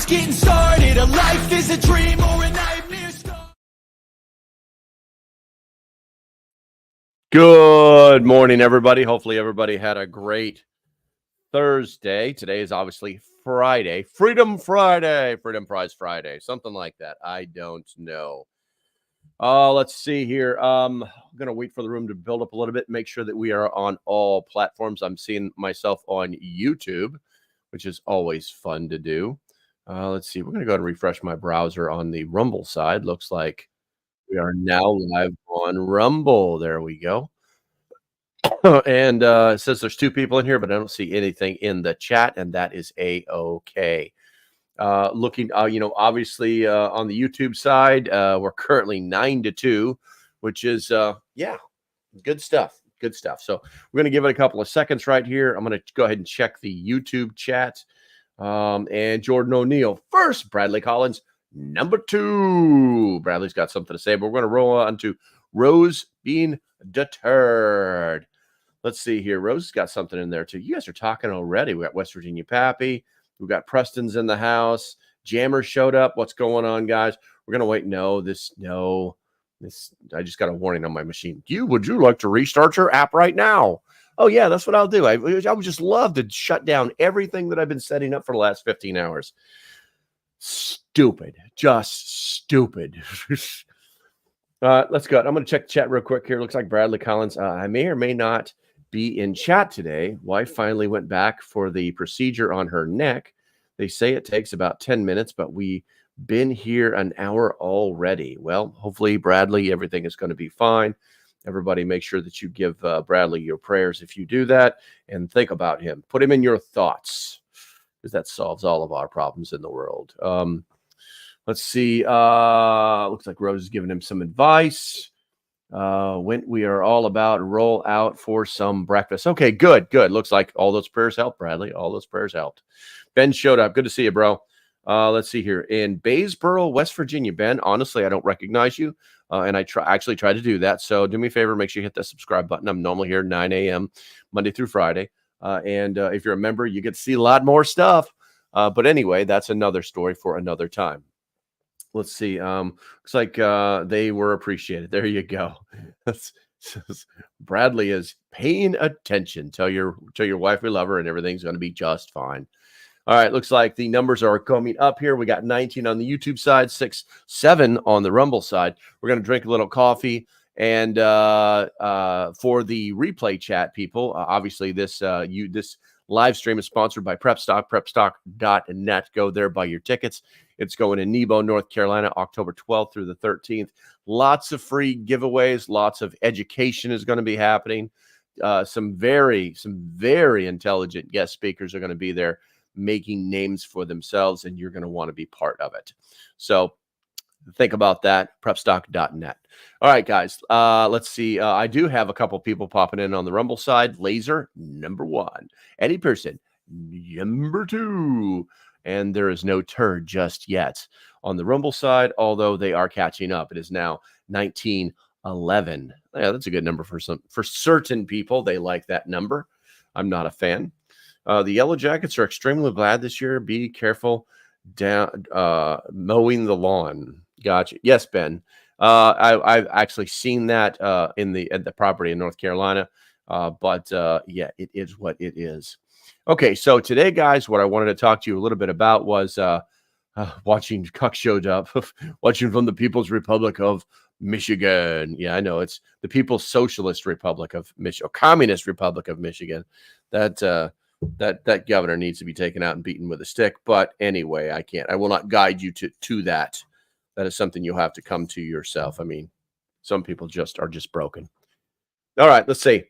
just getting started. A life is a dream or a nightmare start. Good morning, everybody. Hopefully everybody had a great Thursday. Today is obviously Friday. Freedom Friday. Freedom Prize Friday. Something like that. I don't know. Let's see here. I'm going to wait for the room to build up a little bit, make sure that we are on all platforms. I'm seeing myself on YouTube, which is always fun to do. Let's see. We're going to go ahead and refresh my browser on the Rumble side. Looks like we are now live on Rumble. There we go. And it says there's two people in here, but I don't see anything in the chat, and that is A-OK. Looking, obviously on the YouTube side, we're currently 9-2, which is, good stuff. Good stuff. So we're going to give it a couple of seconds right here. I'm going to go ahead and check the YouTube chat. And Jordan O'Neill first, Bradley Collins number 2. Bradley's got something to say, but we're going to roll on to Rose being deterred. Let's see here. Rose has got something in there too. You guys are talking already. We got West Virginia Pappy. We've got Preston's in the house. Jammer showed up. What's going on, guys? We're gonna wait. This. I just got a warning on my machine. Would you like to restart your app right now? Oh yeah, that's what I'll do. I would just love to shut down everything that I've been setting up for the last 15 hours. Stupid, just stupid. Let's go. I'm going to check the chat real quick here. Looks like Bradley Collins. I may or may not be in chat today. Wife finally went back for the procedure on her neck. They say it takes about 10 minutes, but we've been here an hour already. Well, hopefully, Bradley, everything is going to be fine. Everybody, make sure that you give Bradley your prayers if you do that, and think about him. Put him in your thoughts, because that solves all of our problems in the world. Let's see. Looks like Rose is giving him some advice. When we are all about roll out for some breakfast. Okay, good. Looks like all those prayers helped, Bradley. All those prayers helped. Ben showed up. Good to see you, bro. Let's see here. In Baysboro, West Virginia, Ben, honestly, I don't recognize you. And I actually tried to do that. So do me a favor, make sure you hit that subscribe button. I'm normally here 9 a.m. Monday through Friday. And if you're a member, you get to see a lot more stuff. But anyway, that's another story for another time. Let's see. Looks like they were appreciated. There you go. Bradley is paying attention. Tell your wife we love her, and everything's going to be just fine. All right. Looks like the numbers are coming up here. We got 19 on the YouTube side, 7 on the Rumble side. We're going to drink a little coffee. And for the replay chat, people, obviously this live stream is sponsored by PrepStock, prepstock.net. Go there, buy your tickets. It's going in Nebo, North Carolina, October 12th through the 13th. Lots of free giveaways. Lots of education is going to be happening. Some very intelligent guest speakers are going to be there making names for themselves, and you're going to want to be part of it. So think about that, prepstock.net. All right, guys, let's see. I do have a couple people popping in on the Rumble side. Laser, number 1. Eddie Pearson, number 2. And there is no turd just yet on the Rumble side, although they are catching up. It is now 1911. Yeah, that's a good number for certain people. They like that number. I'm not a fan. The Yellow Jackets are extremely bad this year. Be careful mowing the lawn. Gotcha. Yes, Ben. I've actually seen that at the property in North Carolina. But yeah, it is what it is. Okay, so today, guys, what I wanted to talk to you a little bit about was watching Cuck showed up, watching from the People's Republic of Michigan. Yeah, I know it's the People's Socialist Republic of Michigan, Communist Republic of Michigan. That governor needs to be taken out and beaten with a stick. But anyway, I will not guide you to that. That is something you'll have to come to yourself. I mean, some people are just broken. All right, let's see.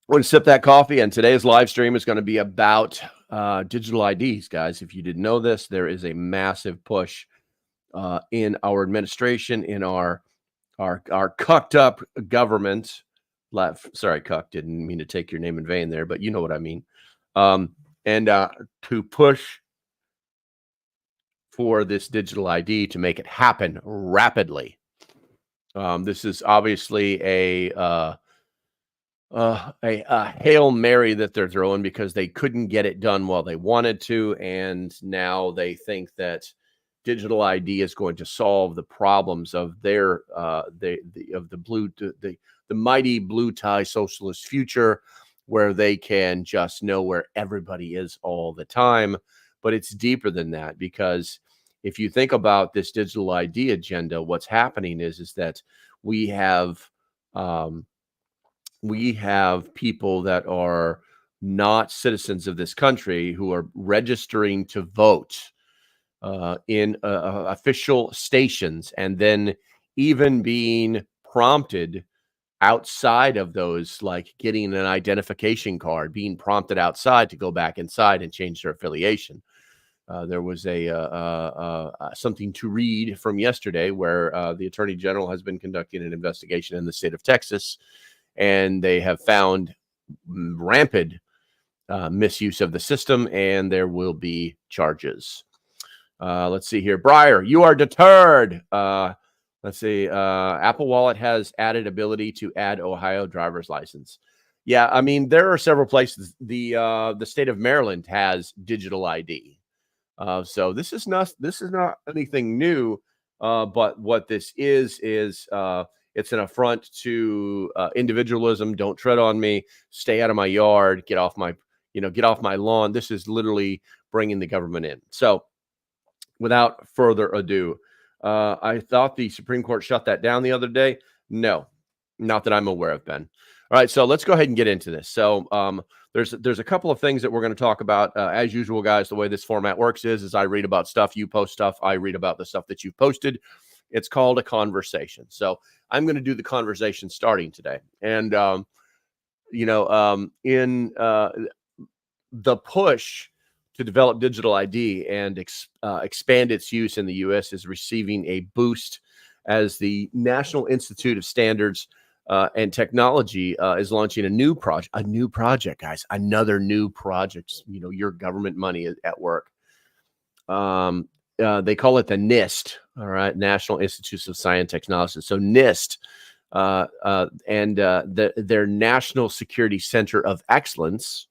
I'm going to sip that coffee, and today's live stream is going to be about digital IDs, guys. If you didn't know this, there is a massive push in our administration, in our cucked up government. Sorry, Cuck, didn't mean to take your name in vain there, but you know what I mean. And to push for this digital ID to make it happen rapidly. This is obviously a a Hail Mary that they're throwing because they couldn't get it done while they wanted to, and now they think that digital ID is going to solve the problems of their the mighty blue tie socialist future, where they can just know where everybody is all the time. But it's deeper than that, because if you think about this digital ID agenda, what's happening is that we have um, we have people that are not citizens of this country who are registering to vote in official stations, and then even being prompted outside of those, like getting an identification card, being prompted outside to go back inside and change their affiliation. There was something to read from yesterday where the Attorney General has been conducting an investigation in the state of Texas, and they have found rampant misuse of the system, and there will be charges. Let's see here. Breyer, you are deterred. Let's see. Apple Wallet has added ability to add Ohio driver's license. Yeah, I mean, there are several places. The state of Maryland has digital ID. So this is not anything new. But what this is it's an affront to individualism. Don't tread on me. Stay out of my yard. Get off my lawn. This is literally bringing the government in. So, without further ado, I thought the Supreme Court shut that down the other day. No, not that I'm aware of, Ben. All right, so let's go ahead and get into this. So there's a couple of things that we're going to talk about. As usual, guys, the way this format works is I read about stuff, you post stuff, I read about the stuff that you've posted. It's called a conversation. So I'm going to do the conversation starting today. And, in the push to develop digital ID and expand its use in the U.S. is receiving a boost as the National Institute of Standards and Technology is launching a new project, guys, another new project. Your government money at work. They call it the NIST, all right, National Institutes of Science and Technology. So NIST and their National Security Center of Excellence.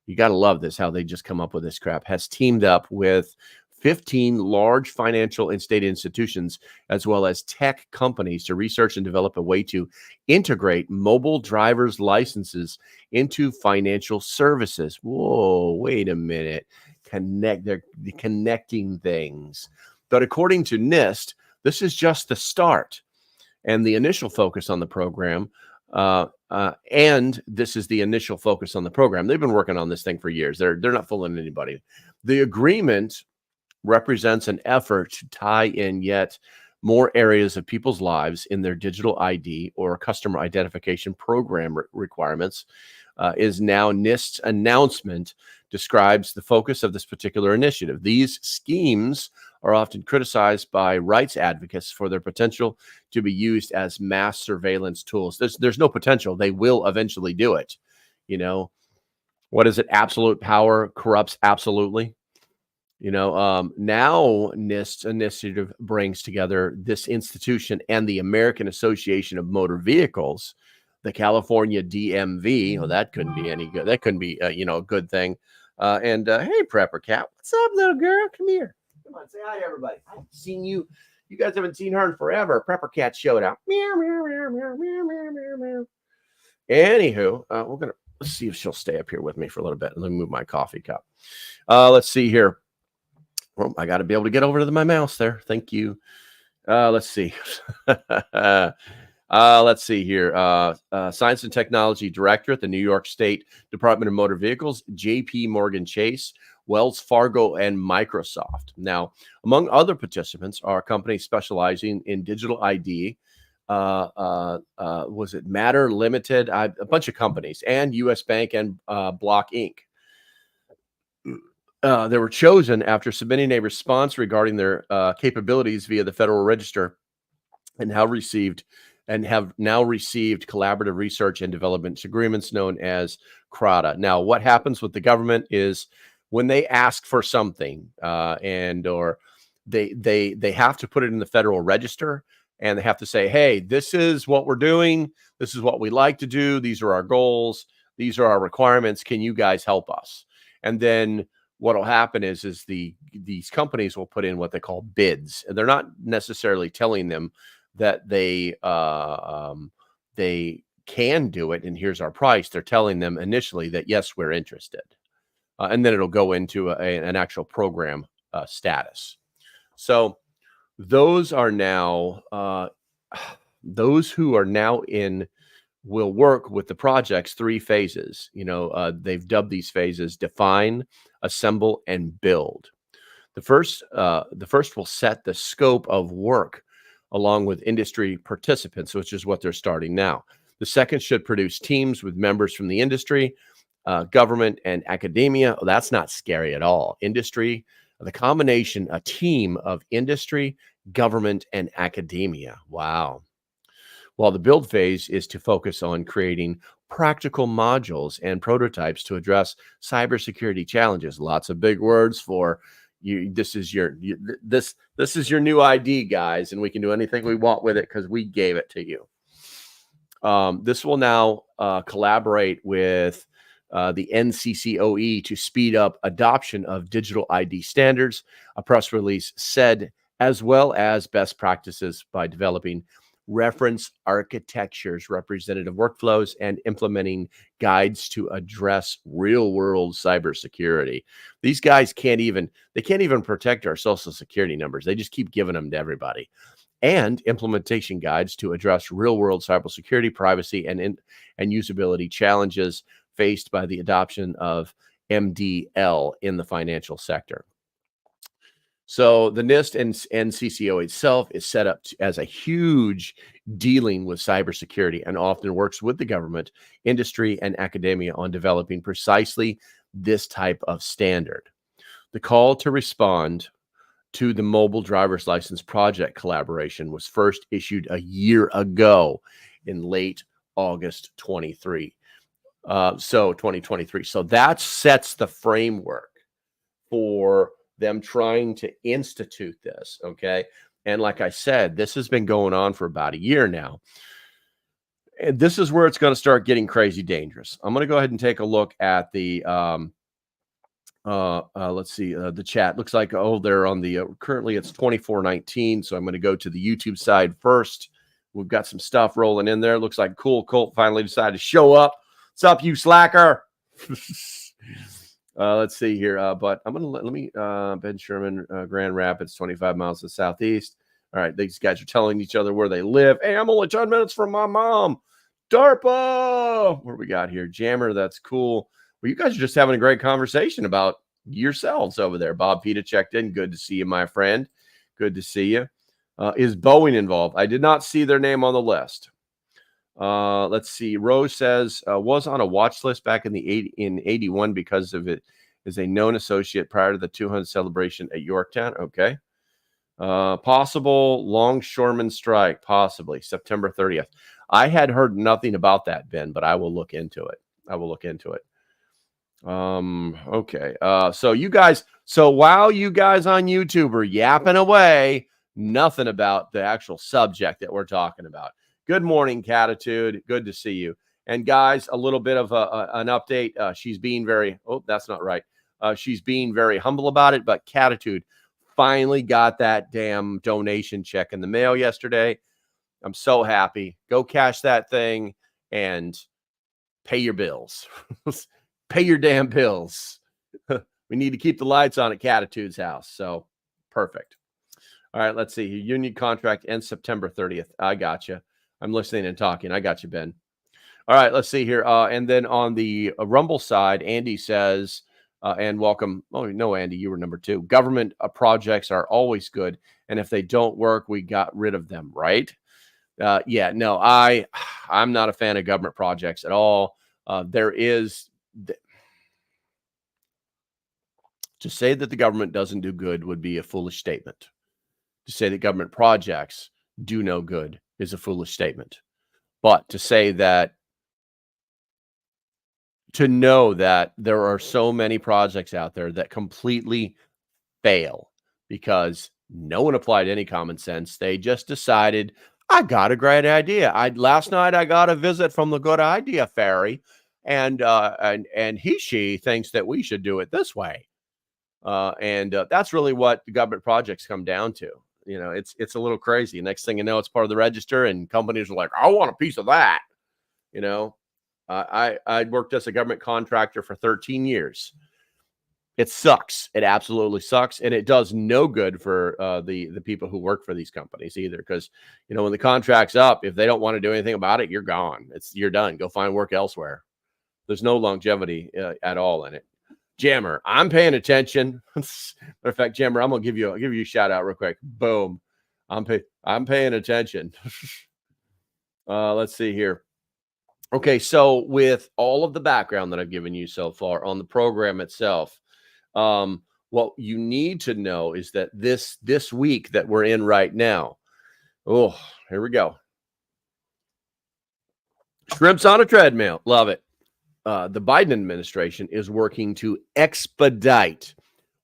You got to love this, how they just come up with this crap, has teamed up with 15 large financial and state institutions, as well as tech companies, to research and develop a way to integrate mobile driver's licenses into financial services. Whoa, wait a minute. They're connecting things. But according to NIST, this is just the start. And the initial focus on the program and this is the initial focus on the program. They've been working on this thing for years. They're not fooling anybody. The agreement represents an effort to tie in yet more areas of people's lives in their digital ID or customer identification program requirements. Is now NIST's announcement describes the focus of this particular initiative. These schemes are often criticized by rights advocates for their potential to be used as mass surveillance tools. There's no potential. They will eventually do it. What is it? Absolute power corrupts absolutely. Now NIST's initiative brings together this institution and the American Association of Motor Vehicles, the California DMV. Oh, that couldn't be any good. That couldn't be, a good thing. Hey, Prepper Cat, what's up, little girl? Come here. Come on, say hi to everybody. I haven't seen you. You guys haven't seen her in forever. Prepper Cat showed up. Meow, meow, meow, meow, meow, meow, meow, meow. Anywho, let's see if she'll stay up here with me for a little bit. Let me move my coffee cup. Let's see here. Well, I got to be able to get over to my mouse there. Thank you. Let's see. Let's see here. Science and Technology Director at the New York State Department of Motor Vehicles, J.P. Morgan Chase, Wells Fargo, and Microsoft. Now, among other participants are companies specializing in digital ID. Was it Matter Limited? A bunch of companies, and U.S. Bank and Block Inc. They were chosen after submitting a response regarding their capabilities via the Federal Register, and have now received collaborative research and development agreements known as CRADA. Now, what happens with the government is when they ask for something or they have to put it in the Federal Register, and they have to say, hey, this is what we're doing. This is what we like to do. These are our goals. These are our requirements. Can you guys help us? And then what will happen is these companies will put in what they call bids, and they're not necessarily telling them that they can do it and here's our price. They're telling them initially that yes, we're interested, and then it'll go into an actual program status. So those are now those who are now in will work with the project's 3 phases. They've dubbed these phases define, assemble, and build. The first will set the scope of work along with industry participants, which is what they're starting now. The second should produce teams with members from the industry, government, and academia. Oh, that's not scary at all. Industry, the combination, a team of industry, government, and academia. Wow. While the build phase is to focus on creating practical modules and prototypes to address cybersecurity challenges. Lots of big words for you. This is your new ID, guys, and we can do anything we want with it because we gave it to you. This will now collaborate with the NCCOE to speed up adoption of digital ID standards. A press release said, as well as best practices by developing reference architectures, representative workflows, and implementing guides to address real-world cybersecurity. These guys can't even protect our social security numbers. They just keep giving them to everybody. And implementation guides to address real-world cybersecurity, privacy, and usability challenges faced by the adoption of MDL in the financial sector. So the NIST and NCCO itself is set up as a huge dealing with cybersecurity and often works with the government, industry, and academia on developing precisely this type of standard. The call to respond to the mobile driver's license project collaboration was first issued a year ago in late August 2023. So that sets the framework for them trying to institute this, okay? And like I said, this has been going on for about a year now. And this is where it's going to start getting crazy dangerous. I'm going to go ahead and take a look at the, let's see, the chat. Looks like, they're on the, currently it's 24:19. So I'm going to go to the YouTube side first. We've got some stuff rolling in there. Looks like Cool Colt finally decided to show up. What's up, you slacker? Let's see here. But I'm going to let me, Ben Sherman, Grand Rapids, 25 miles to the southeast. All right. These guys are telling each other where they live. Hey, I'm only 10 minutes from my mom. DARPA. What do we got here? Jammer. That's cool. Well, you guys are just having a great conversation about yourselves over there. Bob Pita checked in. Good to see you, my friend. Good to see you. Is Boeing involved? I did not see their name on the list. Let's see. Rose says, was on a watch list back in 81 because of it is a known associate prior to the 200 celebration at Yorktown. Okay. Possible longshoreman strike, possibly September 30th. I had heard nothing about that, Ben, but I will look into it. Okay. So while you guys on YouTube are yapping away, nothing about the actual subject that we're talking about. Good morning, Catitude. Good to see you. And guys, a little bit of an update. She's being very, that's not right. She's being very humble about it, but Catitude finally got that damn donation check in the mail yesterday. I'm so happy. Go cash that thing and pay your bills. Pay your damn bills. We need to keep the lights on at Catitude's house. So perfect. All right, let's see. Your union contract ends September 30th. I got you. I'm listening and talking. I got you, Ben. All right, let's see here. And then on the Rumble side, Andy says, and welcome. Oh, no, Andy, you were number 2. Government projects are always good. And if they don't work, we got rid of them, right? Yeah, no, I'm not a fan of government projects at all. To say that the government doesn't do good would be a foolish statement. To say that government projects do no good is a foolish statement. But to say that, to know that there are so many projects out there that completely fail because No one applied any common sense. They just decided, I got a great idea. Last night I got a visit from the good idea fairy, and she thinks that we should do it this way. And that's really what the government projects come down to. It's a little crazy. Next thing you know, it's part of the register, and companies are like, I want a piece of that. I worked as a government contractor for 13 years. It sucks. It absolutely sucks, and it does no good for the people who work for these companies either. Because when the contract's up, if they don't want to do anything about it, you're gone. You're done. Go find work elsewhere. There's no longevity at all in it. Jammer, I'm paying attention. Matter of fact, Jammer, I'll give you a shout out real quick. Boom, I'm paying attention. Let's see here. Okay, so with all of the background that I've given you so far on the program itself, what you need to know is that this week that we're in right now, oh, here we go. Shrimps on a treadmill. Love it. The Biden administration is working to expedite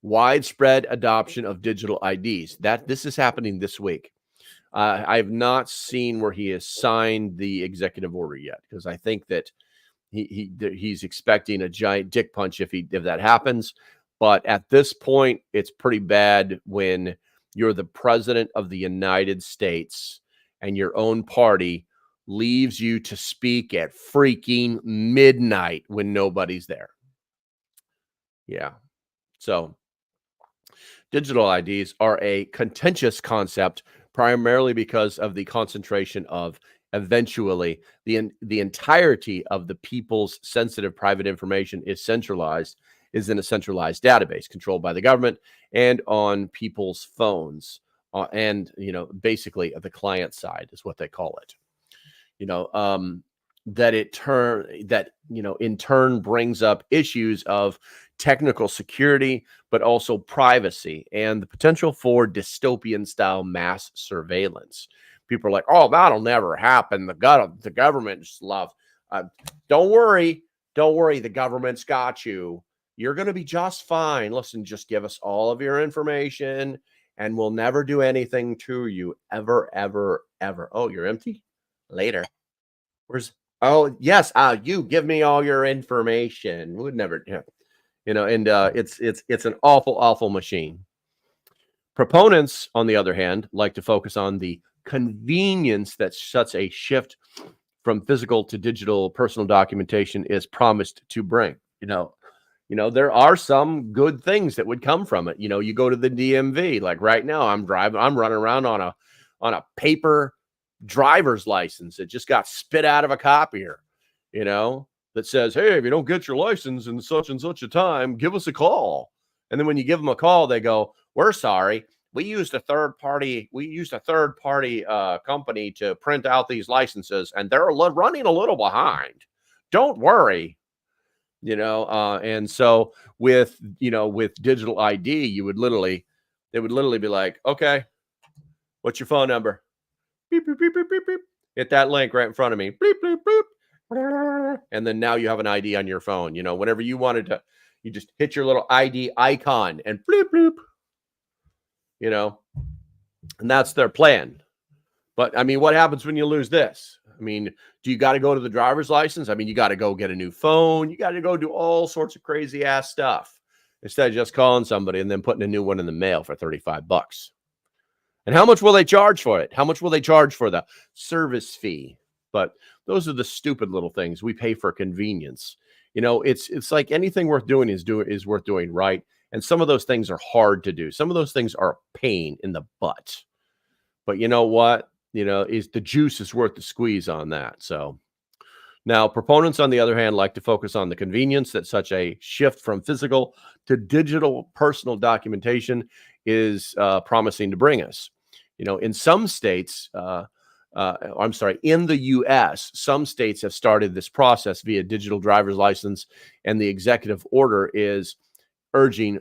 widespread adoption of digital IDs. This is happening this week. I have not seen where he has signed the executive order yet, because I think that he's expecting a giant dick punch if that happens. But at this point, it's pretty bad when you're the president of the United States and your own party leaves you to speak at freaking midnight when nobody's there. Yeah. So digital IDs are a contentious concept, primarily because of the concentration of eventually the entirety of the people's sensitive private information is in a centralized database controlled by the government and on people's phones, and basically the client side is what they call it. That in turn brings up issues of technical security, but also privacy and the potential for dystopian style mass surveillance. People are like, oh, that'll never happen. The government's love. Don't worry. The government's got you. You're going to be just fine. Listen, just give us all of your information and we'll never do anything to you ever, ever, ever. Oh, you're empty? Later. Oh, yes. You give me all your information. Would never, and it's an awful, awful machine. Proponents, on the other hand, like to focus on the convenience that such a shift from physical to digital personal documentation is promised to bring. There are some good things that would come from it. You go to the DMV, like right now I'm running around on a paper driver's license. It just got spit out of a copier, that says, hey, if you don't get your license in such and such a time, give us a call. And then when you give them a call, they go, we're sorry. We used a third party company to print out these licenses, and they're running a little behind. Don't worry. And so with digital ID, they would literally be like, okay, what's your phone number? Beep, beep, beep, beep, beep, beep. Hit that link right in front of me. Beep, beep, beep. And then now you have an ID on your phone. Whenever you wanted to, you just hit your little ID icon and bleep, bleep. And that's their plan. But I mean, what happens when you lose this? I mean, do you got to go to the driver's license? I mean, you got to go get a new phone. You got to go do all sorts of crazy ass stuff instead of just calling somebody and then putting a new one in the mail for $35. And how much will they charge for it? How much will they charge for the service fee? But those are the stupid little things we pay for convenience. It's like anything worth doing is worth doing right. And some of those things are hard to do. Some of those things are a pain in the butt. But you know what? Is the juice is worth the squeeze on that. So now proponents, on the other hand, like to focus on the convenience that such a shift from physical to digital personal documentation is promising to bring us. In some states, in the U.S., some states have started this process via digital driver's license, and the executive order is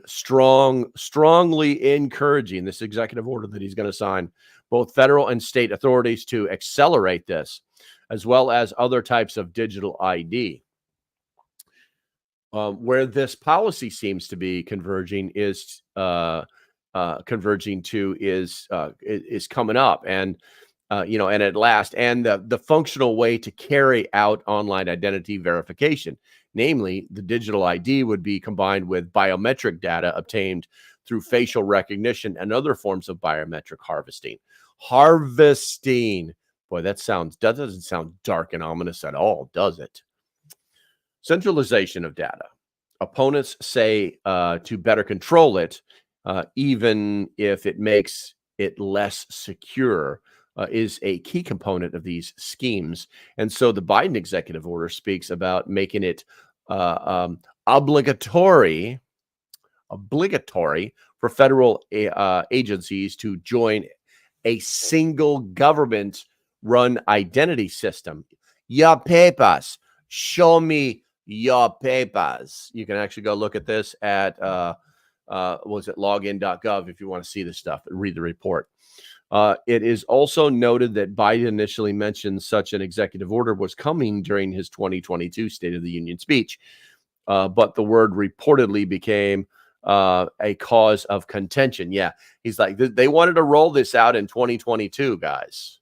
strongly encouraging this executive order that he's going to sign both federal and state authorities to accelerate this, as well as other types of digital ID. Where this policy seems to be converging is converging to is coming up, and and at last, and the functional way to carry out online identity verification, namely the digital ID, would be combined with biometric data obtained through facial recognition and other forms of biometric harvesting. Boy, that doesn't sound dark and ominous at all, does it? Centralization of data. Opponents say to better control it, even if it makes it less secure, is a key component of these schemes. And so the Biden executive order speaks about making it obligatory for federal agencies to join a single government-run identity system. Your papers. Show me your papers. You can actually go look at this at login.gov if you want to see this stuff and read the report. It is also noted that Biden initially mentioned such an executive order was coming during his 2022 State of the Union speech, but the word reportedly became a cause of contention. Yeah, he's like, they wanted to roll this out in 2022, guys.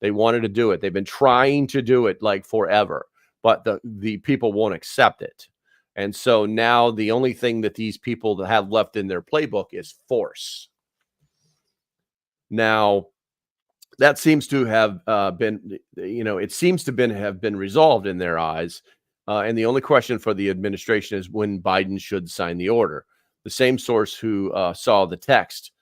They wanted to do it. They've been trying to do it like forever, but the people won't accept it. And so now the only thing that these people have left in their playbook is force. Now, that seems to have been, it seems to have been resolved in their eyes. And the only question for the administration is when Biden should sign the order. The same source who saw the text.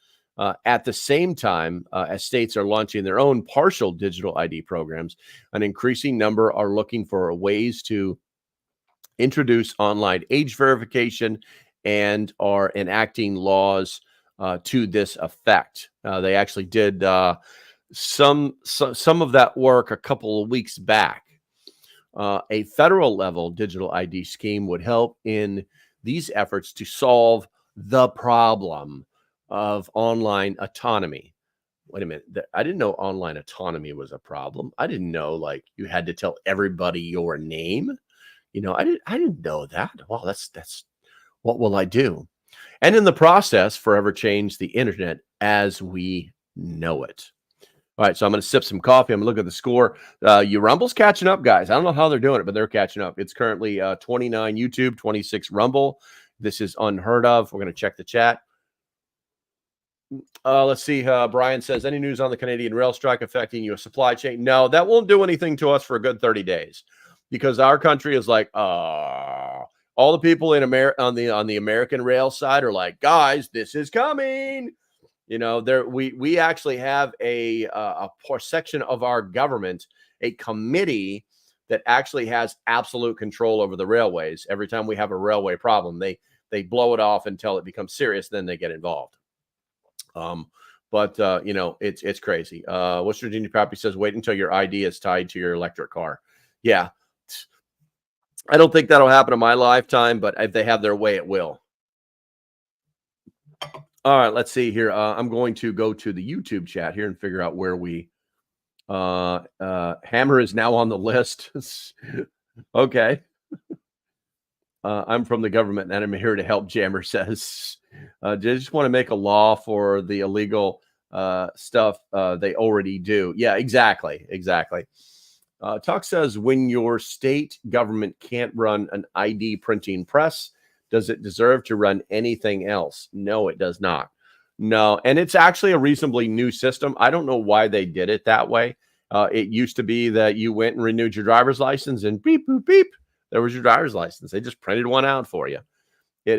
At the same time, as states are launching their own partial digital ID programs, an increasing number are looking for ways to introduce online age verification and are enacting laws to this effect. They actually did some of that work a couple of weeks back. A federal level digital ID scheme would help in these efforts to solve the problem of online autonomy. Wait a minute. I didn't know online autonomy was a problem. I didn't know like you had to tell everybody your name. I didn't know that. Well, that's what will I do? And in the process, forever change the internet as we know it. All right, so I'm going to sip some coffee. I'm going to look at the score. Your Rumble's catching up, guys. I don't know how they're doing it, but they're catching up. It's currently 29 YouTube, 26 Rumble. This is unheard of. We're going to check the chat. Let's see. Brian says, any news on the Canadian rail strike affecting your supply chain? No, that won't do anything to us for a good 30 days because our country is like, all the people in America on the American rail side are like, guys, this is coming. We actually have a section of our government, a committee that actually has absolute control over the railways. Every time we have a railway problem, they blow it off until it becomes serious. Then they get involved. It's crazy. West Virginia Pappy says, wait until your ID is tied to your electric car. Yeah. I don't think that'll happen in my lifetime, but if they have their way, it will. All right, let's see here. I'm going to go to the YouTube chat here and figure out where we Hammer is now on the list. Okay. I'm from the government and I'm here to help, Jammer says. They just want to make a law for the illegal stuff they already do. Yeah, exactly. Tuck says, when your state government can't run an ID printing press, does it deserve to run anything else? No, it does not. No, and it's actually a reasonably new system. I don't know why they did it that way. It used to be that you went and renewed your driver's license and beep, boop, beep. There was your driver's license. They just printed one out for you. It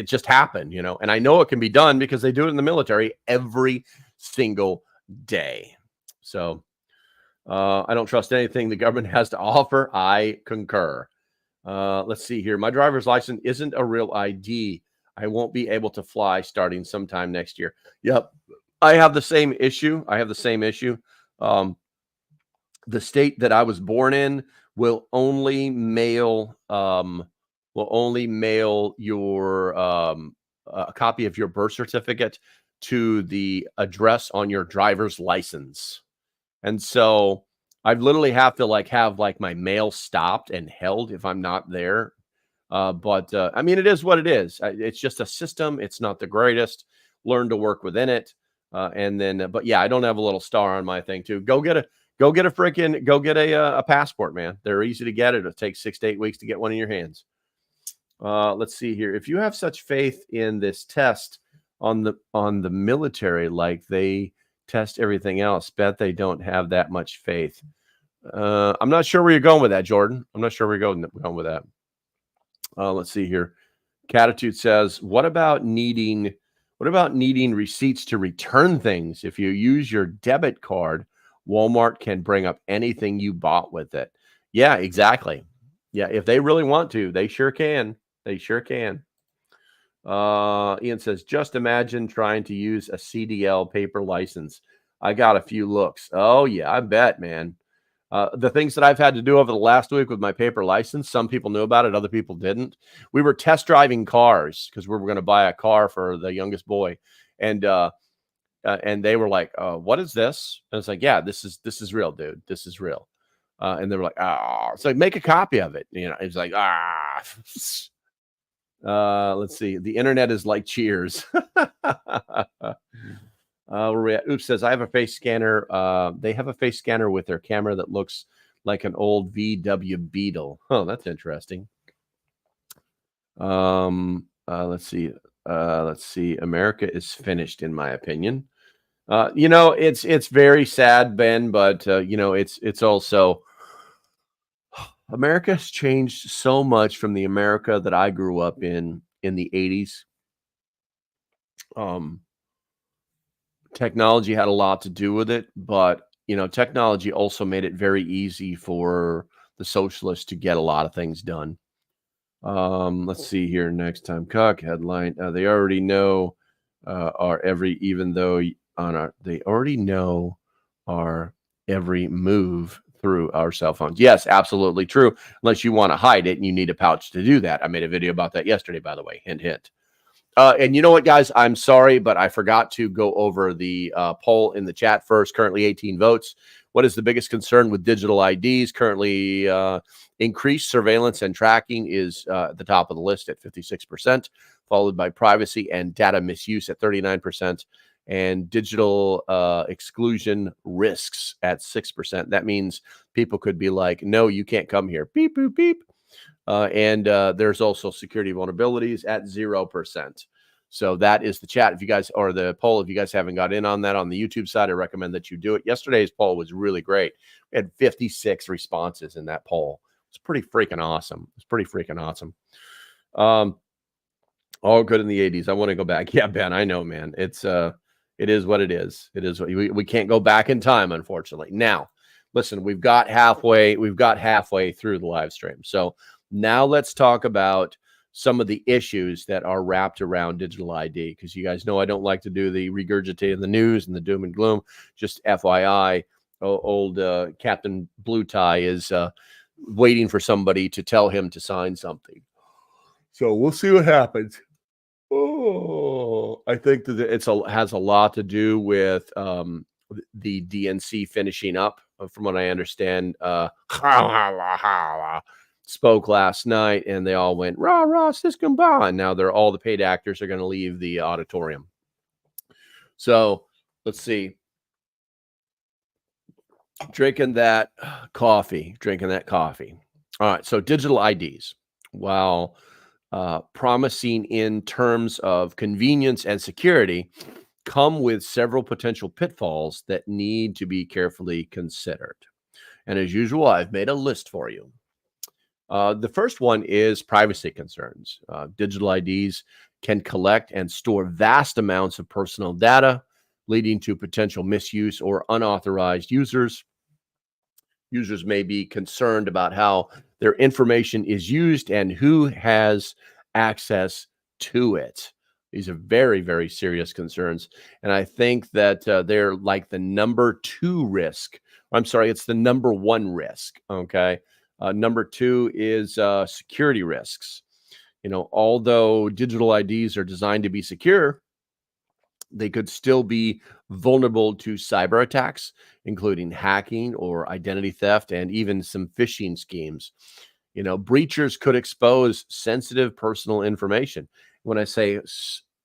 just happened, and I know it can be done because they do it in the military every single day. So I don't trust anything the government has to offer. I concur. Let's see here. My driver's license isn't a real ID. I won't be able to fly starting sometime next year. Yep. I have the same issue. The state that I was born in will only mail your a copy of your birth certificate to the address on your driver's license. And so I literally have to have my mail stopped and held if I'm not there But I mean, it is what it is. It's just a system. It's not the greatest. Learn to work within it. And then, but yeah, I don't have a little star on my thing too. Go get a passport, man. They're easy to get. It'll take 6 to 8 weeks to get one in your hands. Let's see here. If you have such faith in this test on the military, like they test everything else, bet they don't have that much faith. I'm not sure where you're going with that, Jordan. I'm not sure where you're going with that. Let's see here. Catitude says, what about needing receipts to return things? If you use your debit card, Walmart can bring up anything you bought with it. Yeah, exactly. Yeah, if they really want to, they sure can. They sure can. Ian says, just imagine trying to use a CDL paper license. I got a few looks. Oh, yeah, I bet, man. The things that I've had to do over the last week with my paper license, some people knew about it, other people didn't. We were test driving cars because we were going to buy a car for the youngest boy. And they were like, what is this? And it's like, yeah, this is real, dude. This is real. And they were like, it's like, make a copy of it. You know, it's like, let's see. The internet is like Cheers. Where we at? Oops says, I have a face scanner. They have a face scanner with their camera that looks like an old VW Beetle. Oh, that's interesting. Let's see. America is finished, in my opinion. It's very sad, Ben, but it's also America's changed so much from the America that I grew up in the 80s. Technology had a lot to do with it, but technology also made it very easy for the socialists to get a lot of things done. Let's see here. Next time, Cock headline. They already know our every, even though they already know our every move through our cell phones. Yes, absolutely true. Unless you want to hide it and you need a pouch to do that. I made a video about that yesterday, by the way. Hint, hint. And you know what, guys? I'm sorry, but I forgot to go over the poll in the chat first. Currently 18 votes. What is the biggest concern with digital IDs? Currently, increased surveillance and tracking is at the top of the list at 56%, followed by privacy and data misuse at 39%, and digital exclusion risks at 6%. That means people could be like, no, you can't come here. Beep, boop, beep. And there's also security vulnerabilities at 0%. So that is the chat. If you guys, or the poll, if you guys haven't got in on that on the YouTube side, I recommend that you do it. Yesterday's poll was really great. We had 56 responses in that poll. It's pretty freaking awesome. All good in the 80s. I want to go back. Yeah, Ben, I know, man. It is what it is. It is. We can't go back in time, unfortunately. Now, listen, we've got halfway through the live stream. So now let's talk about some of the issues that are wrapped around digital ID, because you guys know I don't like to do the regurgitating the news and the doom and gloom. Just FYI, old Captain Blue Tie is waiting for somebody to tell him to sign something. So we'll see what happens. Oh, I think that has a lot to do with the DNC finishing up, from what I understand. Spoke last night, and they all went rah rah siskumba, and now all the paid actors are going to leave the auditorium. So let's see. Drinking that coffee. All right. So digital IDs, while promising in terms of convenience and security, come with several potential pitfalls that need to be carefully considered. And as usual, I've made a list for you. The first one is privacy concerns. Digital IDs can collect and store vast amounts of personal data, leading to potential misuse or unauthorized users. Users may be concerned about how their information is used and who has access to it. These are very, very serious concerns. And I think that they're like the number 2 risk. I'm sorry, it's the number 1 risk. Okay. Number 2 is security risks. Although digital IDs are designed to be secure, they could still be vulnerable to cyber attacks, including hacking or identity theft, and even some phishing schemes. Breachers could expose sensitive personal information. When I say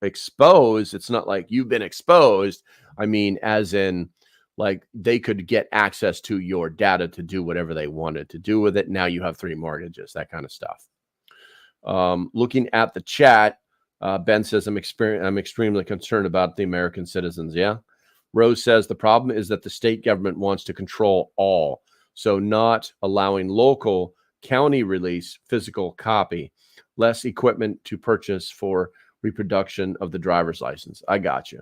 expose, it's not like you've been exposed. I mean, as in, like, they could get access to your data to do whatever they wanted to do with it. Now you have 3 mortgages, that kind of stuff. Looking at the chat, Ben says, I'm extremely concerned about the American citizens. Yeah. Rose says the problem is that the state government wants to control all. So not allowing local county release physical copy, less equipment to purchase for reproduction of the driver's license. I got you.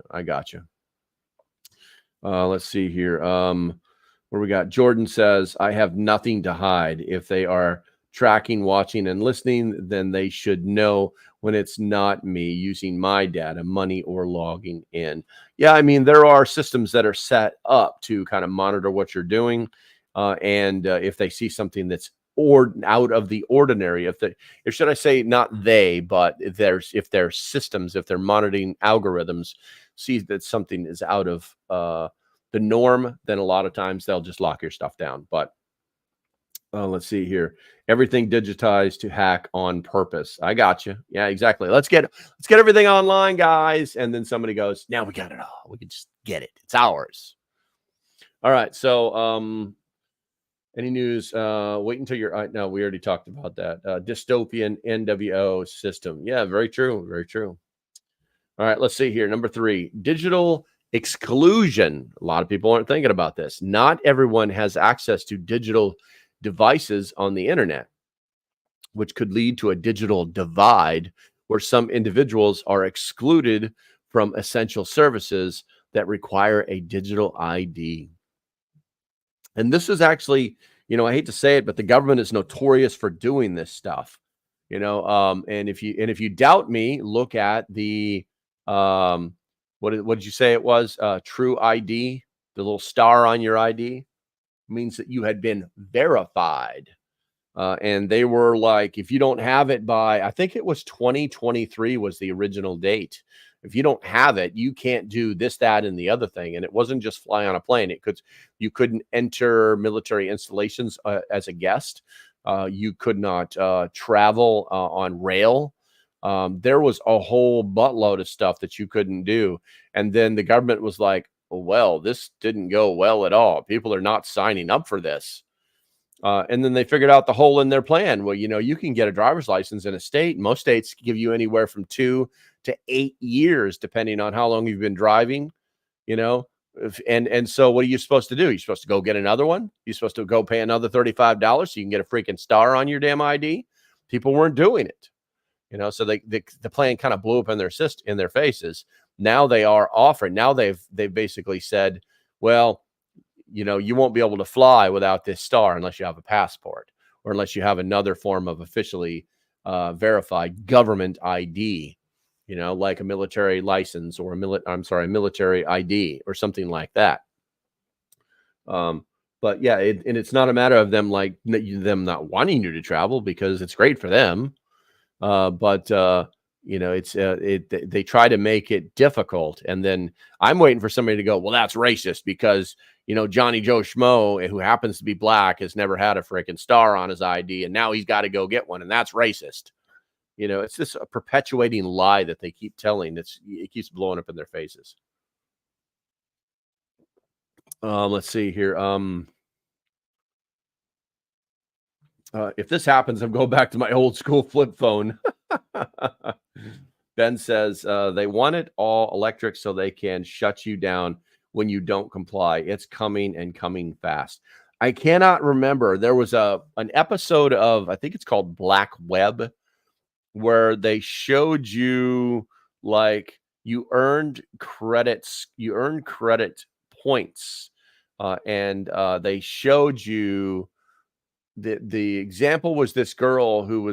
Let's see here. Where we got Jordan says, I have nothing to hide. If they are tracking, watching, and listening, then they should know when it's not me using my data, money, or logging in. Yeah, I mean, there are systems that are set up to kind of monitor what you're doing. And if they see something that's out of the ordinary, if should I say not they, but if their systems, if their monitoring algorithms see that something is out of the norm, then a lot of times they'll just lock your stuff down. But let's see here. Everything digitized to hack on purpose. I got you. Yeah, exactly. Let's get everything online, guys. And then somebody goes, now we got it all. We can just get it. It's ours. All right. So any news? Wait until you're no, we already talked about that. Dystopian NWO system. Yeah, very true. Very true. All right, let's see here. Number 3, digital exclusion. A lot of people aren't thinking about this. Not everyone has access to digital devices on the internet, which could lead to a digital divide where some individuals are excluded from essential services that require a digital ID. And this is actually, I hate to say it, but the government is notorious for doing this stuff. And if you doubt me, look at the what did you say it was? True ID, the little star on your ID means that you had been verified. And they were like, if you don't have it by, I think it was 2023 was the original date. If you don't have it, you can't do this, that, and the other thing. And it wasn't just fly on a plane. You couldn't enter military installations as a guest. You could not travel on rail. There was a whole buttload of stuff that you couldn't do. And then the government was like, well, this didn't go well at all. People are not signing up for this. And then they figured out the hole in their plan. Well, you can get a driver's license in a state. Most states give you anywhere from 2 to 8 years, depending on how long you've been driving, and so what are you supposed to do? You're supposed to go get another one. You're supposed to go pay another $35 so you can get a freaking star on your damn ID. People weren't doing it, so the plan kind of blew up in their faces. Now they are offering. Now they've basically said, well, you won't be able to fly without this star unless you have a passport or unless you have another form of officially verified government ID, like a military license or a military ID or something like that. But yeah, and it's not a matter of them them not wanting you to travel because it's great for them. But it's they try to make it difficult, and then I'm waiting for somebody to go, well, that's racist because Johnny Joe Schmo, who happens to be black, has never had a freaking star on his ID, and now he's got to go get one, and that's racist. It's this perpetuating lie that they keep telling. It keeps blowing up in their faces. Let's see here. If this happens, I'm going back to my old school flip phone. Ben says they want it all electric so they can shut you down when you don't comply. It's coming and coming fast. I cannot remember. There was an episode of, I think it's called Black Web, where they showed you like you earned credit points, and they showed you the example was this girl who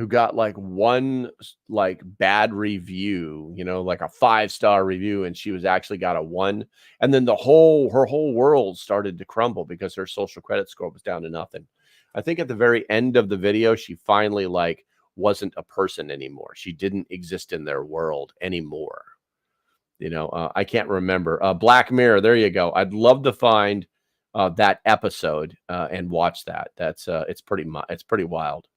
got like one like bad review, like a 5-star review, and she was actually got a 1, and then her whole world started to crumble because her social credit score was down to nothing. I think at the very end of the video, she finally wasn't a person anymore. She didn't exist in their world anymore. I can't remember. Black Mirror. There you go. I'd love to find that episode and watch that. That's it's pretty wild.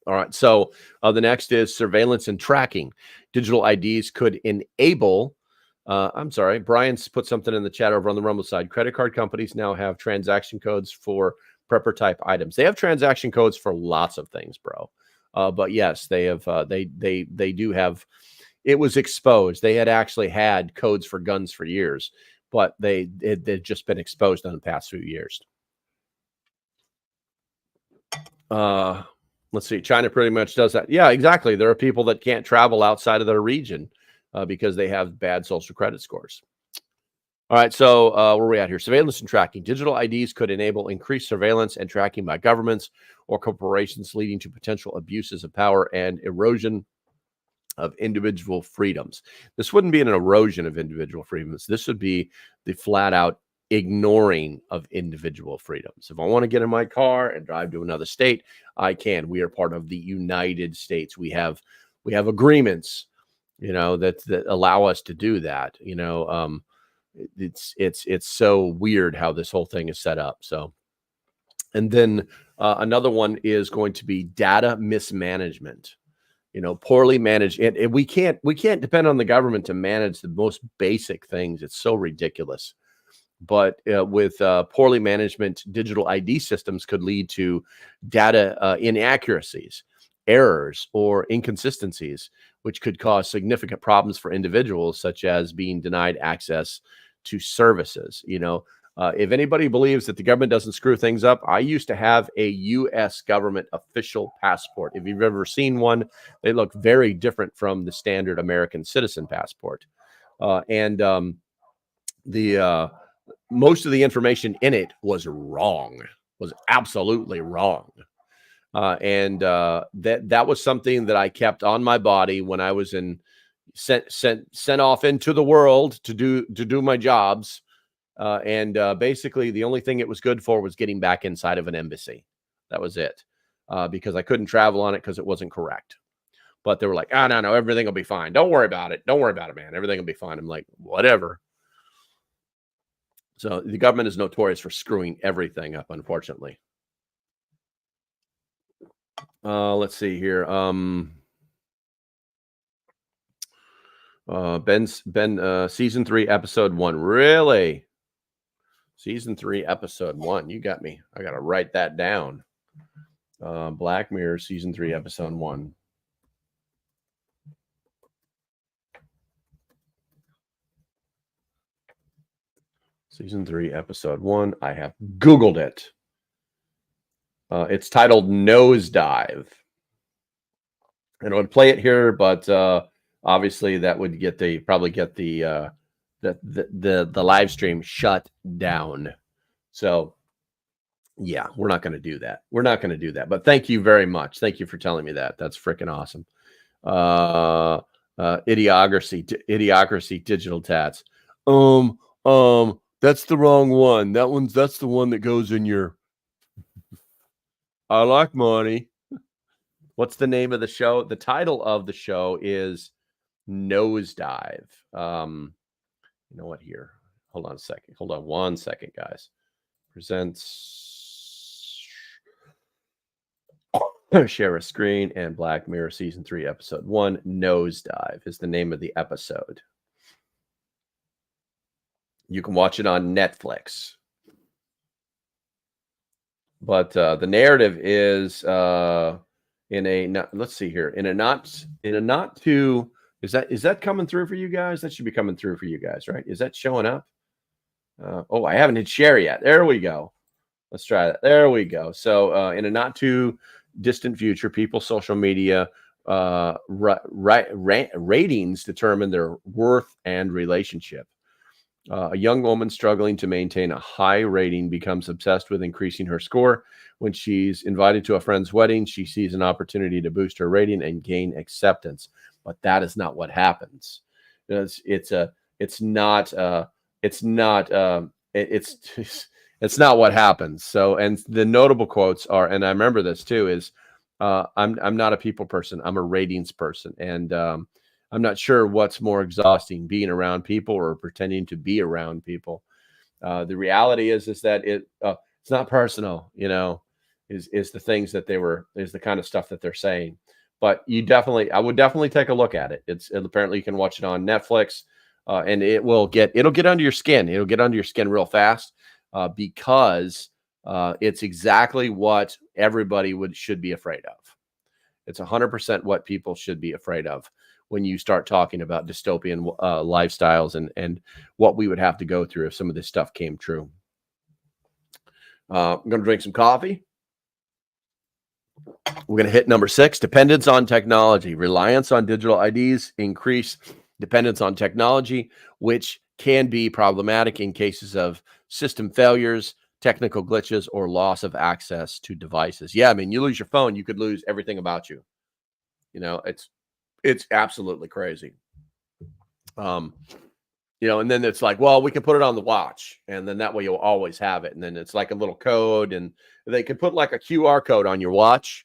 All right. So the next is surveillance and tracking. Digital IDs could enable. I'm sorry, Brian's put something in the chat over on the Rumble side. Credit card companies now have transaction codes for prepper type items. They have transaction codes for lots of things, bro. But yes, they have. They do have. It was exposed. They had actually had codes for guns for years, but they've just been exposed in the past few years. Let's see. China pretty much does that. Yeah, exactly. There are people that can't travel outside of their region because they have bad social credit scores. All right. So where are we at here? Surveillance and tracking. Digital IDs could enable increased surveillance and tracking by governments or corporations, leading to potential abuses of power and erosion of individual freedoms. This wouldn't be an erosion of individual freedoms. This would be the flat out ignoring of individual freedoms. If I want to get in my car and drive to another state, I can. We are part of the United States. We have agreements, that allow us to do that. It's so weird how this whole thing is set up. So, and then another one is going to be data mismanagement. Poorly managed, and we can't depend on the government to manage the most basic things. It's so ridiculous. But with poorly management, digital ID systems could lead to data inaccuracies, errors, or inconsistencies, which could cause significant problems for individuals, such as being denied access to services. If anybody believes that the government doesn't screw things up, I used to have a U.S. government official passport. If you've ever seen one, they look very different from the standard American citizen passport. Most of the information in it was wrong, was absolutely wrong. That was something that I kept on my body when I was sent off into the world to do my jobs. Basically the only thing it was good for was getting back inside of an embassy. That was it. Because I couldn't travel on it because it wasn't correct. But they were like, no, everything will be fine. Don't worry about it. Don't worry about it, man. Everything will be fine. I'm like, whatever. So the government is notorious for screwing everything up, unfortunately. Let's see here. Ben, season 3, episode 1. Really? Season 3, episode 1. You got me. I got to write that down. Black Mirror, season 3, episode 1. Season 3, episode 1. I have Googled it. It's titled Nosedive. And I would play it here, but obviously that would probably get the live stream shut down. So yeah, we're not going to do that. We're not going to do that. But thank you very much. Thank you for telling me that. That's freaking awesome. Idiocracy, digital tats. That's the wrong one. That's the one that goes in your. I like money. What's the name of the show? The title of the show is Nosedive. You know what here? Hold on a second. Hold on 1 second, guys. Presents share a screen, and Black Mirror season 3, episode 1, Nosedive is the name of the episode. You can watch it on Netflix. But the narrative is let's see here. In a not too, is that coming through for you guys? That should be coming through for you guys, right? Is that showing up? I haven't hit share yet. There we go. Let's try that. There we go. So in a not too distant future, people's social media ratings determine their worth and relationship. A young woman struggling to maintain a high rating becomes obsessed with increasing her score. When she's invited to a friend's wedding, she sees an opportunity to boost her rating and gain acceptance. But that is not what happens. It's not what happens. So, and the notable quotes are, and I remember this too, is I'm not a people person. I'm a ratings person. And I'm not sure what's more exhausting, being around people or pretending to be around people. The reality is that it's not personal, is the things that is the kind of stuff that they're saying. But I would definitely take a look at it. Apparently you can watch it on Netflix, and it'll get under your skin. It'll get under your skin real fast, because it's exactly what everybody should be afraid of. It's 100% what people should be afraid of when you start talking about dystopian lifestyles and what we would have to go through if some of this stuff came true. I'm going to drink some coffee. We're going to hit number 6, dependence on technology. Reliance on digital IDs increase dependence on technology, which can be problematic in cases of system failures, technical glitches, or loss of access to devices. Yeah, I mean, you lose your phone, you could lose everything about you. It's absolutely crazy. And then it's like, well, we can put it on the watch, and then that way you'll always have it. And then it's like a little code, and they could put like a QR code on your watch,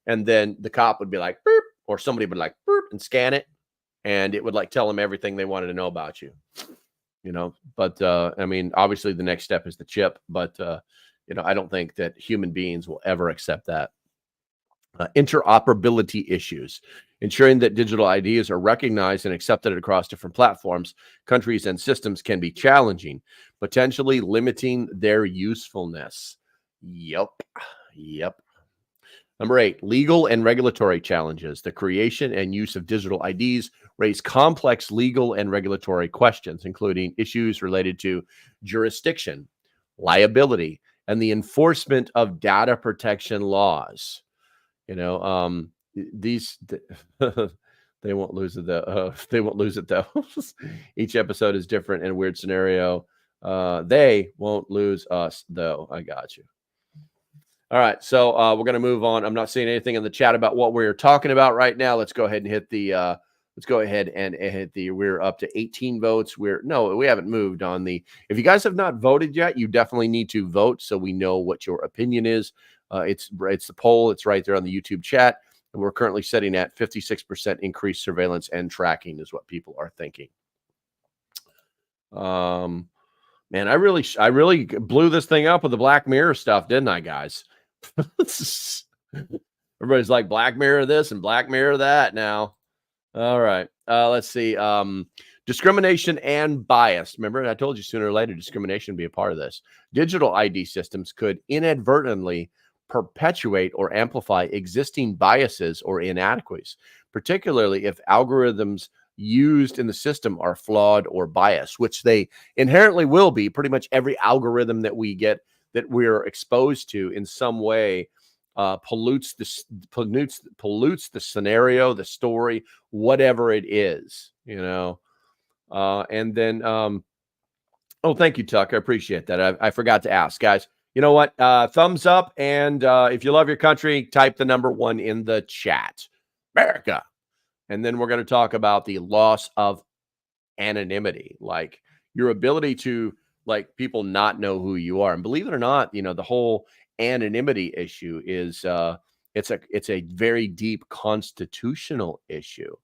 and then the cop would be like, boop, or somebody would like, boop, and scan it, and it would like tell them everything they wanted to know about you. But I mean, obviously the next step is the chip, but I don't think that human beings will ever accept that. Interoperability issues. Ensuring that digital IDs are recognized and accepted across different platforms, countries, and systems can be challenging, potentially limiting their usefulness. Yep. Number 8, legal and regulatory challenges. The creation and use of digital IDs raise complex legal and regulatory questions, including issues related to jurisdiction, liability, and the enforcement of data protection laws. These they won't lose it though. They won't lose it though. Each episode is different in a weird scenario. They won't lose us though. I got you. All right, so we're going to move on. I'm not seeing anything in the chat about what we're talking about right now. Let's go ahead and hit the. We're up to 18 votes. We haven't moved on the. If you guys have not voted yet, you definitely need to vote so we know what your opinion is. It's the poll. It's right there on the YouTube chat. And we're currently sitting at 56% increased surveillance and tracking is what people are thinking. Man, I really blew this thing up with the Black Mirror stuff, didn't I, guys? Everybody's like Black Mirror this and Black Mirror that now. All right. Let's see. Discrimination and bias. Remember, I told you sooner or later discrimination would be a part of this. Digital ID systems could inadvertently perpetuate or amplify existing biases or inadequacies, particularly if algorithms used in the system are flawed or biased, which they inherently will be. Pretty much every algorithm that we get, that we're exposed to in some way, pollutes the scenario, the story, whatever it is, and then thank you, Tuck. I appreciate that. I forgot to ask, guys. You know what? Thumbs up, and if you love your country, type the number 1 in the chat. America. And then we're going to talk about the loss of anonymity, like your ability to people not know who you are. And believe it or not, the whole anonymity issue is it's a very deep constitutional issue.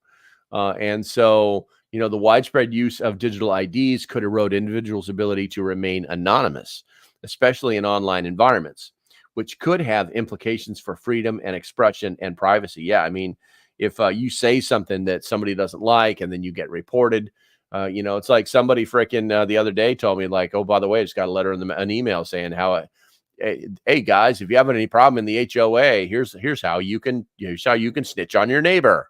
And so, the widespread use of digital IDs could erode individuals' ability to remain anonymous, especially in online environments, which could have implications for freedom and expression and privacy. Yeah, I mean, if you say something that somebody doesn't like and then you get reported, it's like somebody freaking the other day told me, like, oh, by the way, I just got a letter in an email saying hey guys, if you have any problem in the HOA, here's how you can snitch on your neighbor.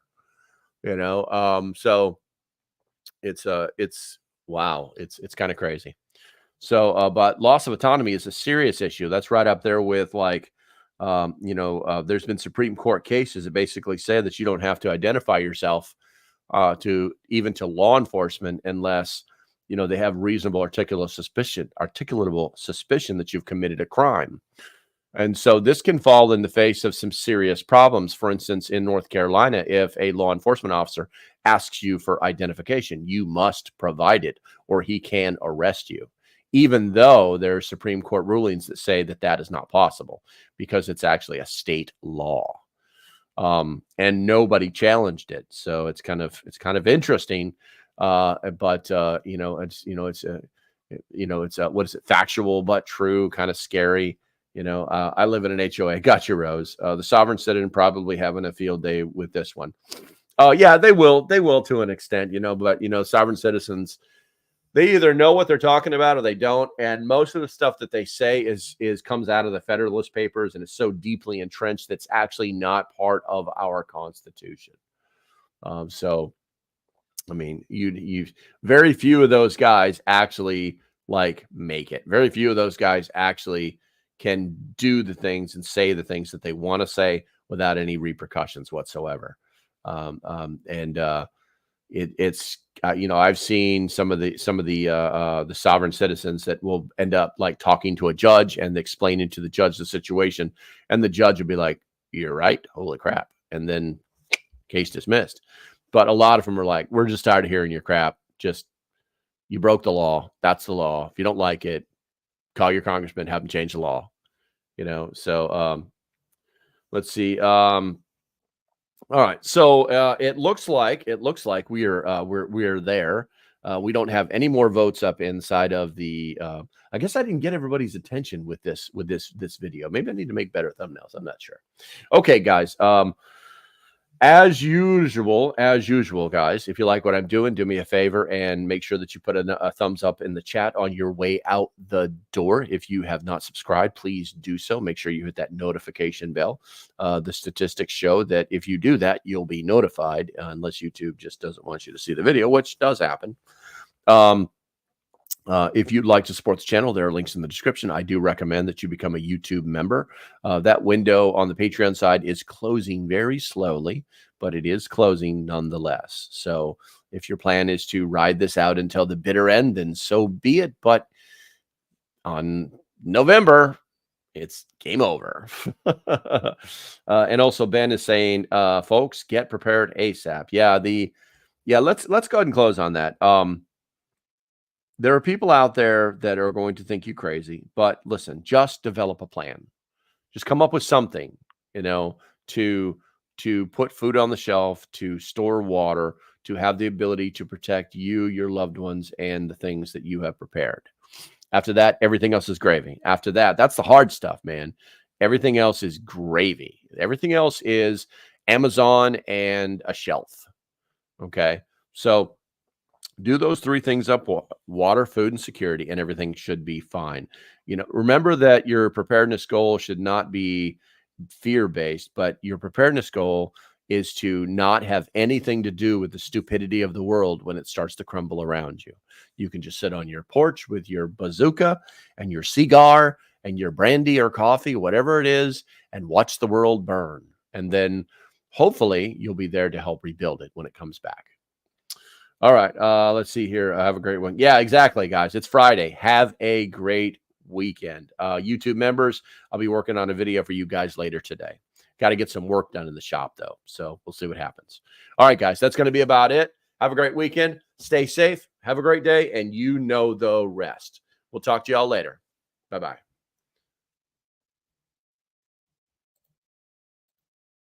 So it's wow, it's kind of crazy. So, but loss of autonomy is a serious issue. That's right up there with there's been Supreme Court cases that basically say that you don't have to identify yourself to law enforcement unless they have reasonable articulable suspicion that you've committed a crime. And so this can fall in the face of some serious problems. For instance, in North Carolina, if a law enforcement officer asks you for identification, you must provide it or he can arrest you, even though there are Supreme Court rulings that say that is not possible because it's actually a state law. And nobody challenged it. So it's kind of interesting. But you know, it's what is it? Factual but true, kind of scary. You know, I live in an HOA. Got you, Rose. The sovereign citizen probably having a field day with this one. Oh, yeah, they will. They will to an extent, you know, but, you know, sovereign citizens, they either know what they're talking about or they don't. And most of the stuff that they say is comes out of the Federalist Papers and is so deeply entrenched that's actually not part of our Constitution. So, I mean, you very few of those guys actually like make it. Very few of those guys actually can do the things and say the things that they want to say without any repercussions whatsoever. It's you know, I've seen some of the sovereign citizens that will end up like talking to a judge and explaining to the judge the situation, and the judge will be like, "You're right, holy crap," and then case dismissed. But a lot of them are like, "We're just tired of hearing your crap. Just you broke the law. That's the law. If you don't like it, call your congressman, have them change the law." You know, so let's see. All right, so it looks like we are there. We don't have any more votes up inside of the. I guess I didn't get everybody's attention with this video. Maybe I need to make better thumbnails. I'm not sure. Okay, guys. As usual, guys, if you like what I'm doing, do me a favor and make sure that you put a thumbs up in the chat on your way out the door. If you have not subscribed, please do so. Make sure you hit that notification bell. The statistics show that if you do that, you'll be notified, unless YouTube just doesn't want you to see the video, which does happen. If you'd like to support the channel, there are links in the description. I do recommend that you become a YouTube member. That window on the Patreon side is closing very slowly, but it is closing nonetheless. So if your plan is to ride this out until the bitter end, then so be it. But on November, it's game over. And also Ben is saying, folks, get prepared ASAP. Yeah, let's go ahead and close on that. There are people out there that are going to think you crazy, but listen, just develop a plan. Just come up with something, you know, to put food on the shelf, to store water, to have the ability to protect you, your loved ones, and the things that you have prepared. After that, everything else is gravy. After that, that's the hard stuff, man. Everything else is gravy. Everything else is Amazon and a shelf. Okay. So do those three things up: water, food, and security, and everything should be fine. You know, remember that your preparedness goal should not be fear-based, but your preparedness goal is to not have anything to do with the stupidity of the world when it starts to crumble around you. You can just sit on your porch with your bazooka and your cigar and your brandy or coffee, whatever it is, and watch the world burn. And then hopefully you'll be there to help rebuild it when it comes back. All right, let's see here. Have a great one. Yeah, exactly, guys. It's Friday. Have a great weekend. YouTube members, I'll be working on a video for you guys later today. Got to get some work done in the shop, though, so we'll see what happens. All right, guys, that's going to be about it. Have a great weekend. Stay safe. Have a great day, and you know the rest. We'll talk to y'all later. Bye-bye.